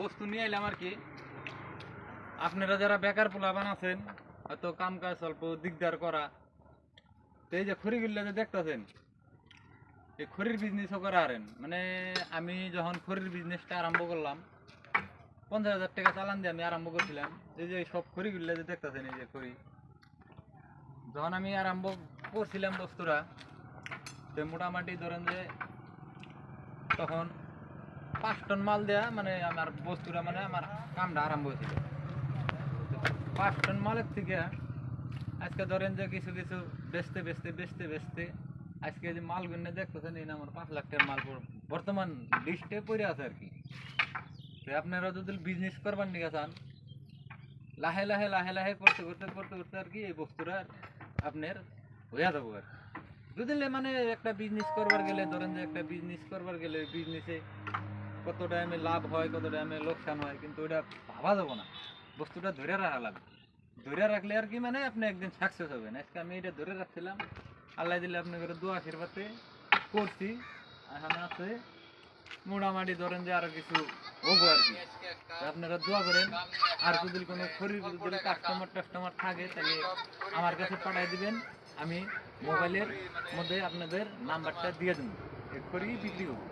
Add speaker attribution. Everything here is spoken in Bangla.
Speaker 1: বস্তু নিয়ে এলাম আর কি। আপনারা যারা বেকার পোলাপান আছেন, হয়তো কাম কাজ অল্প দিকদার করা, তো এই যে খড়িগুলো যে দেখতেছেন, এই খড়ির বিজনেসও করা আরেন। মানে আমি যখন খড়ির বিজনেসটা আরম্ভ করলাম, 50,000 টাকা চালান দিয়ে আমি আরম্ভ করছিলাম। এই যে সব খড়িগুলো যে দেখতেছেন, এই যে খড়ি যখন আমি আরম্ভ করছিলাম বস্তুরা, তো মোটামুটি ধরেন যে তখন 5 টন মাল দেয়া মানে আমার বস্তুরা মানে আমার কামটা আরম্ভ হয়েছিল। 5 টন মালের থেকে আজকে ধরেন যে কিছু কিছু বেচতে বেচতে বেচতে বেচতে আজকে যে মাল গুনে দেখতেছেন, এই না আমার 5 লাখ টাকার মাল বর্তমান লিস্টে পড়ে আছে আর কি। তো আপনারা যদি বিজনেস করবার নিয়ে চান, লাহে লাহে লাহে লাহে করতে করতে করতে করতে আর কি এই বস্তুটা আপনার হয়ে যাবো আর কি। যদি মানে একটা বিজনেস করবার গেলে ধরেন যে একটা বিজনেস করবার গেলে বিজনেসে কত টাইমে লাভ হয় কত টাইমে লোকসান হয়, কিন্তু ওটা ভাবা যাবো না, বস্তুটা ধরে রাখা লাগবে। ধরে রাখলে আর কি মানে আপনি একদিন সাকসেস হবেন। আজকে আমি এটা ধরে রাখছিলাম, আল্লাহ দিলে আপনাদের দোয়া আশীর্বাদে করছি, এখন আছে মোটামুটি ধরেন যে আরো কিছু হবো আর কি। আপনারা দোয়া করেন। আর যদি কোনো খরিদ কাস্টমার থাকে তাহলে আমার কাছে পাঠাই দিবেন, আমি মোবাইলের মধ্যে আপনাদের নাম্বারটা দিয়ে দেবো, খড়ি বিক্রি করবো।